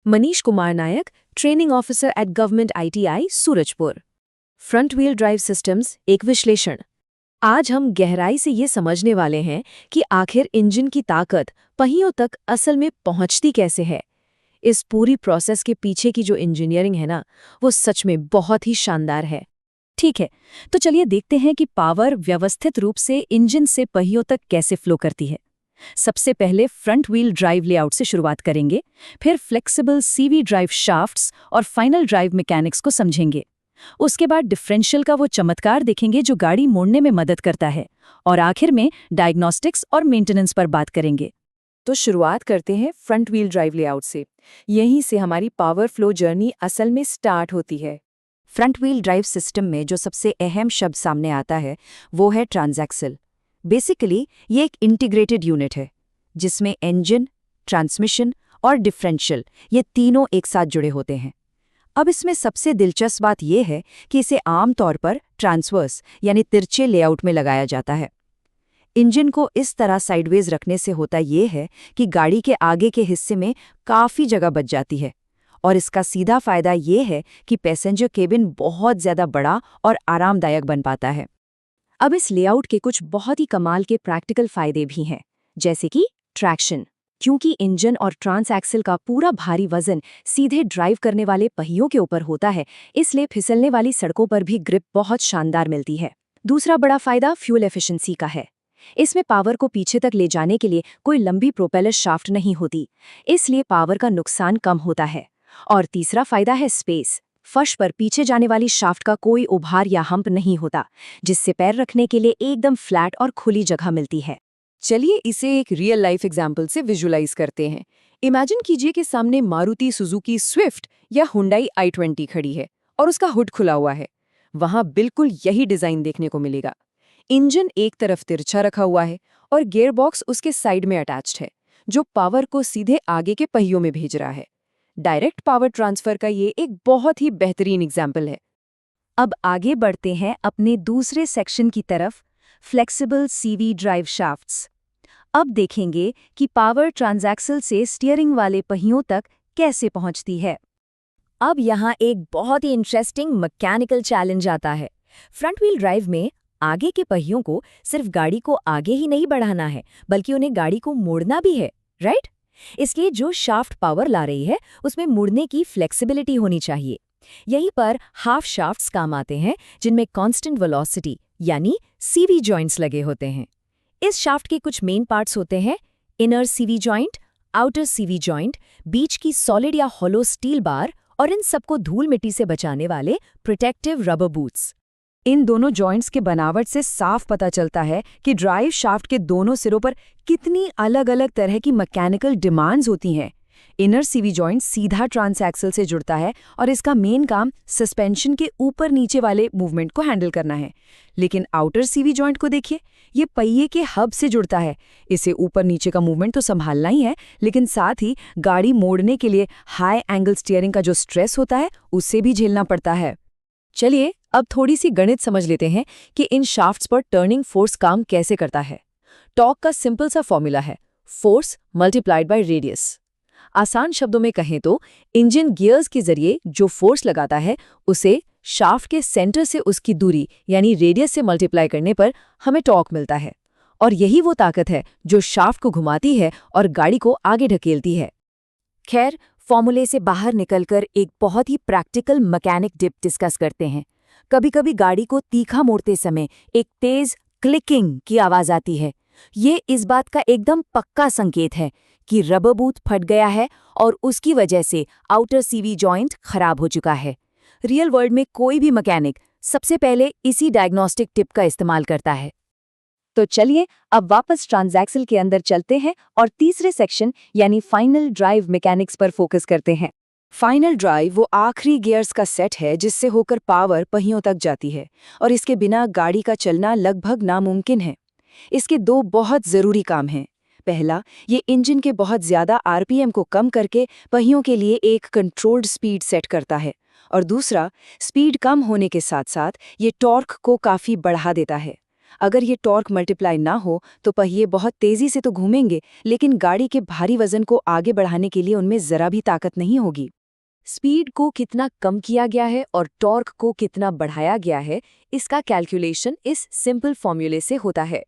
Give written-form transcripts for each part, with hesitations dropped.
Manish Kumar Nayak, training officer at government ITI, Surajpur. Front wheel drive systems, एक विश्लेषण। आज हम गहराई से ये समझने वाले हैं कि आखिर इंजन की ताकत पहियों तक असल में पहुंचती कैसे है। इस पूरी प्रोसेस के पीछे की जो इंजीनियरिंग है ना, वो सच में बहुत ही शानदार है। ठीक है, तो चलिए देखते हैं कि पावर व्यवस्थित रूप से इंजन से पहियों तक कैसे फ्लो करती है। सबसे पहले फ्रंट व्हील ड्राइव लेआउट से शुरुआत करेंगे, फिर फ्लेक्सिबल सीवी ड्राइव शाफ्ट्स और फाइनल ड्राइव मैकेनिक्स को समझेंगे। उसके बाद डिफरेंशियल का वो चमत्कार देखेंगे जो गाड़ी मोड़ने में मदद करता है, और आखिर में डायग्नोस्टिक्स और मेंटेनेंस पर बात करेंगे। तो शुरुआत करते हैं फ्रंट व्हील ड्राइव लेआउट से। यहीं से हमारी पावर फ्लो जर्नी असल में स्टार्ट होती है। फ्रंट व्हील ड्राइव सिस्टम में जो सबसे अहम शब्द सामने आता है वो है ट्रांसएक्सल। बेसिकली ये एक इंटीग्रेटेड यूनिट है जिसमें इंजन, ट्रांसमिशन और डिफरेंशियल ये तीनों एक साथ जुड़े होते हैं। अब इसमें सबसे दिलचस्प बात यह है कि इसे आमतौर पर ट्रांसवर्स यानी तिरछे लेआउट में लगाया जाता है। इंजन को इस तरह साइडवेज रखने से होता यह है कि गाड़ी के आगे के हिस्से में काफ़ी जगह बच जाती है, और इसका सीधा फायदा ये है कि पैसेंजर केबिन बहुत ज़्यादा बड़ा और आरामदायक बन पाता है। अब इस लेआउट के कुछ बहुत ही कमाल के प्रैक्टिकल फायदे भी हैं, जैसे कि ट्रैक्शन। क्योंकि इंजन और ट्रांस एक्सल का पूरा भारी वजन सीधे ड्राइव करने वाले पहियों के ऊपर होता है, इसलिए फिसलने वाली सड़कों पर भी ग्रिप बहुत शानदार मिलती है। दूसरा बड़ा फायदा फ्यूल एफिशिएंसी का है। इसमें पावर को पीछे तक ले जाने के लिए कोई लंबी प्रोपेलर शाफ्ट नहीं होती, इसलिए पावर का नुकसान कम होता है। और तीसरा फायदा है स्पेस। फर्श पर पीछे जाने वाली शाफ्ट का कोई उभार या हम्प नहीं होता, जिससे पैर रखने के लिए एकदम फ्लैट और खुली जगह मिलती है। चलिए इसे एक रियल लाइफ एग्जाम्पल से विजुलाइज करते हैं। इमेजिन कीजिए कि सामने मारुति सुजुकी स्विफ्ट या हुंडई i20 खड़ी है और उसका हुड खुला हुआ है। वहां बिल्कुल यही डिजाइन देखने को मिलेगा। इंजन एक तरफ तिरछा रखा हुआ है और गियरबॉक्स उसके साइड में अटैच्ड है, जो पावर को सीधे आगे के पहियों में भेज रहा है। डायरेक्ट पावर ट्रांसफर का ये एक बहुत ही बेहतरीन एग्जाम्पल है। अब आगे बढ़ते हैं अपने दूसरे सेक्शन की तरफ, फ्लेक्सिबल सीवी ड्राइव शाफ्ट्स। अब देखेंगे कि पावर ट्रांसएक्सल से स्टीयरिंग वाले पहियों तक कैसे पहुंचती है। अब यहाँ एक बहुत ही इंटरेस्टिंग मैकेनिकल चैलेंज आता है। फ्रंट व्हील ड्राइव में आगे के पहियों को सिर्फ गाड़ी को आगे ही नहीं बढ़ाना है, बल्कि उन्हें गाड़ी को मोड़ना भी है, राइट? इसलिए जो शाफ्ट पावर ला रही है उसमें मुड़ने की फ्लेक्सिबिलिटी होनी चाहिए। यहीं पर हाफ शाफ्ट्स काम आते हैं, जिनमें कांस्टेंट वेलोसिटी यानी सीवी जॉइंट्स लगे होते हैं। इस शाफ्ट के कुछ मेन पार्ट्स होते हैं: inner CV joint, outer CV joint, बीच की सॉलिड या हॉलो स्टील बार, और इन सबको धूल मिट्टी से बचाने वाले प्रोटेक्टिव रबर बूट्स। इन दोनों जॉइंट्स के बनावट से साफ पता चलता है कि ड्राइव शाफ्ट के दोनों सिरों पर कितनी अलग-अलग तरह की मैकेनिकल डिमांड्स होती हैं। इनर सीवी जॉइंट सीधा ट्रांसएक्सल से जुड़ता है और इसका मेन काम सस्पेंशन के ऊपर नीचे वाले मूवमेंट को हैंडल करना है। लेकिन आउटर सीवी जॉइंट को देखिए, ये पहिए के हब से जुड़ता है। इसे ऊपर नीचे का मूवमेंट तो संभालना ही है, लेकिन साथ ही गाड़ी मोड़ने के लिए हाई एंगल स्टीयरिंग का जो स्ट्रेस होता है उसे भी झेलना पड़ता है। चलिए अब थोड़ी सी गणित समझ लेते हैं कि इन शाफ्ट्स पर टर्निंग फोर्स काम कैसे करता है। टॉर्क का सिंपल सा फॉर्मूला है फोर्स मल्टीप्लाइड बाय रेडियस। आसान शब्दों में कहें तो इंजन गियर्स के जरिए जो फोर्स लगाता है उसे शाफ्ट के सेंटर से उसकी दूरी यानी रेडियस से मल्टीप्लाई करने पर हमें टॉर्क मिलता है, और यही वो ताकत है जो शाफ्ट को घुमाती है और गाड़ी को आगे ढकेलती है। खैर, फॉर्मूले से बाहर निकलकर एक बहुत ही प्रैक्टिकल मैकेनिक टिप डिस्कस करते हैं। कभी-कभी गाड़ी को तीखा मोड़ते समय एक तेज क्लिकिंग की आवाज आती है। ये इस बात का एकदम पक्का संकेत है कि रबर बूट फट गया है और उसकी वजह से आउटर सीवी जॉइंट खराब हो चुका है। रियल वर्ल्ड में कोई भी मैकेनिक सबसे पहले इसी डायग्नोस्टिक टिप का इस्तेमाल करता है। तो चलिए अब वापस ट्रांसएक्सल के अंदर चलते हैं और तीसरे सेक्शन यानी फाइनल ड्राइव मैकेनिक्स पर फोकस करते हैं। फाइनल ड्राइव वो आखिरी गियर्स का सेट है जिससे होकर पावर पहियों तक जाती है, और इसके बिना गाड़ी का चलना लगभग नामुमकिन है। इसके दो बहुत ज़रूरी काम हैं। पहला, ये इंजन के बहुत ज़्यादा आरपीएम को कम करके पहियों के लिए एक कंट्रोल्ड स्पीड सेट करता है, और दूसरा, स्पीड कम होने के साथ साथ ये टॉर्क को काफ़ी बढ़ा देता है। अगर ये टॉर्क मल्टीप्लाई ना हो तो पहिए बहुत तेजी से तो घूमेंगे, लेकिन गाड़ी के भारी वजन को आगे बढ़ाने के लिए उनमें जरा भी ताकत नहीं होगी। स्पीड को कितना कम किया गया है और टॉर्क को कितना बढ़ाया गया है, इसका कैलकुलेशन इस सिंपल फॉर्मूले से होता है।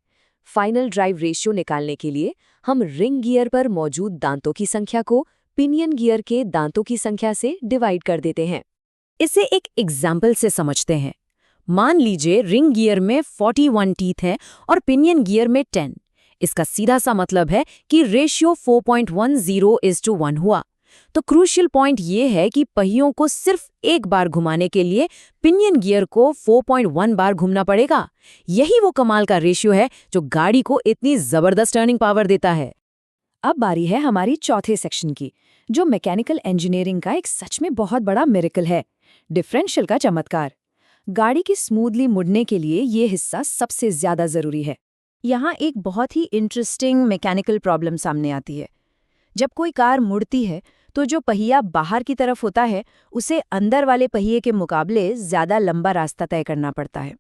फाइनल ड्राइव रेशियो निकालने के लिए हम रिंग गियर पर मौजूद दांतों की संख्या को पिनियन गियर के दांतों की संख्या से डिवाइड कर देते हैं। इसे एक एग्जाम्पल से समझते हैं। मान लीजिए रिंग गियर में 41 टीथ हैं और पिनियन गियर में 10। इसका सीधा सा मतलब है कि रेशियो 4.10:1 हुआ। तो क्रूशियल पॉइंट ये है कि पहियों को सिर्फ एक बार घुमाने के लिए पिनियन गियर को 4.1 बार घूमना पड़ेगा। यही वो कमाल का रेशियो है जो गाड़ी को इतनी जबरदस्त टर्निंग पावर देता है। अब बारी है हमारी चौथे सेक्शन की, जो मैकेनिकल इंजीनियरिंग का एक सच में बहुत बड़ा मिरेकल है, डिफरेंशियल का चमत्कार। गाड़ी की स्मूथली मुड़ने के लिए ये हिस्सा सबसे ज्यादा जरूरी है। यहाँ एक बहुत ही इंटरेस्टिंग मैकेनिकल प्रॉब्लम सामने आती है। जब कोई कार मुड़ती है तो जो पहिया बाहर की तरफ होता है उसे अंदर वाले पहिए के मुकाबले ज्यादा लंबा रास्ता तय करना पड़ता है।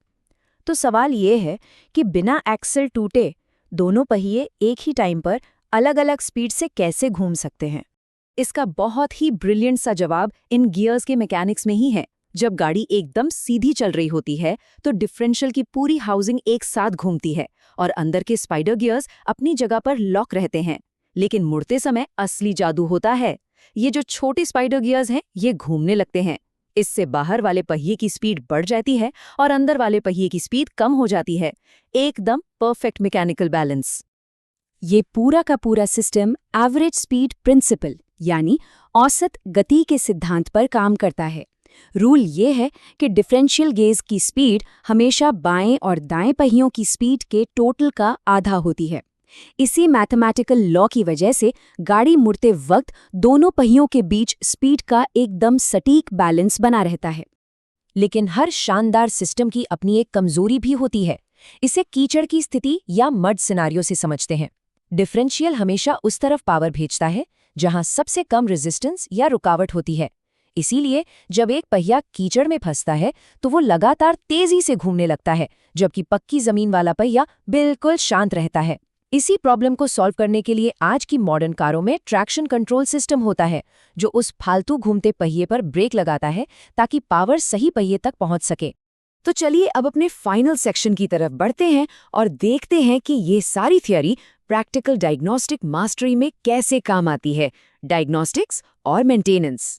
तो सवाल ये है कि बिना एक्सल टूटे दोनों पहिए एक ही टाइम पर अलग अलग स्पीड से कैसे घूम सकते हैं। इसका बहुत ही ब्रिलियंट सा जवाब इन गियर्स के मैकेनिक्स में ही है। जब गाड़ी एकदम सीधी चल रही होती है तो डिफरेंशियल की पूरी हाउसिंग एक साथ घूमती है और अंदर के स्पाइडर गियर्स अपनी जगह पर लॉक रहते हैं। लेकिन मुड़ते समय असली जादू होता है। ये जो छोटे स्पाइडर गियर्स हैं ये घूमने लगते हैं। इससे बाहर वाले पहिए की स्पीड बढ़ जाती है और अंदर वाले पहिए की स्पीड कम हो जाती है। एकदम परफेक्ट मैकेनिकल बैलेंस। ये पूरा का पूरा सिस्टम एवरेज स्पीड प्रिंसिपल यानी औसत गति के सिद्धांत पर काम करता है। रूल ये है कि डिफरेंशियल गेज की स्पीड हमेशा बाएं और दाएं पहियों की स्पीड के टोटल का आधा होती है। इसी मैथमेटिकल लॉ की वजह से गाड़ी मुड़ते वक्त दोनों पहियों के बीच स्पीड का एकदम सटीक बैलेंस बना रहता है। लेकिन हर शानदार सिस्टम की अपनी एक कमजोरी भी होती है। इसे कीचड़ की स्थिति या मड सिनारियो से समझते हैं। डिफरेंशियल हमेशा उस तरफ पावर भेजता है जहां सबसे कम रेजिस्टेंस या रुकावट होती है। इसीलिए जब एक पहिया कीचड़ में फंसता है तो वो लगातार तेजी से घूमने लगता है, जबकि पक्की जमीन वाला पहिया बिल्कुल शांत रहता है। इसी प्रॉब्लम को सॉल्व करने के लिए आज की मॉडर्न कारों में ट्रैक्शन कंट्रोल सिस्टम होता है, जो उस फालतू घूमते पहिए पर ब्रेक लगाता है ताकि पावर सही पहिए तक पहुंच सके। तो चलिए अब अपने फाइनल सेक्शन की तरफ बढ़ते हैं और देखते हैं कि ये सारी थियरी प्रैक्टिकल डायग्नोस्टिक मास्टरी में कैसे काम आती है। डायग्नोस्टिक्स और मेंटेनेंस।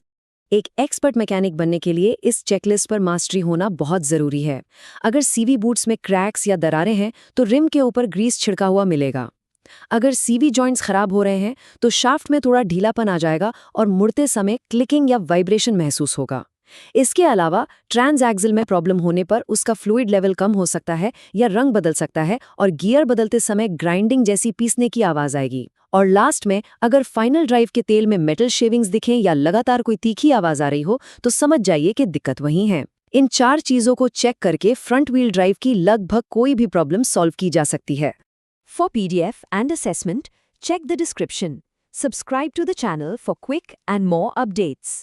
एक एक्सपर्ट मैकेनिक बनने के लिए इस चेकलिस्ट पर मास्टरी होना बहुत ज़रूरी है। अगर सीवी बूट्स में क्रैक्स या दरारें हैं तो रिम के ऊपर ग्रीस छिड़का हुआ मिलेगा। अगर सीवी जॉइंट्स खराब हो रहे हैं तो शाफ्ट में थोड़ा ढीलापन आ जाएगा और मुड़ते समय क्लिकिंग या वाइब्रेशन महसूस होगा। इसके अलावा ट्रांस एक्सिल में प्रॉब्लम होने पर उसका फ्लूइड लेवल कम हो सकता है या रंग बदल सकता है और गियर बदलते समय ग्राइंडिंग जैसी पीसने की आवाज़ आएगी। और लास्ट में अगर फाइनल ड्राइव के तेल में मेटल शेविंग्स दिखें या लगातार कोई तीखी आवाज़ आ रही हो तो समझ जाइए कि दिक्कत वहीं है। इन 4 चीज़ों को चेक करके फ्रंट व्हील ड्राइव की लगभग कोई भी प्रॉब्लम सॉल्व की जा सकती है। For PDF and assessment, check the description. Subscribe to the channel for quick and more updates.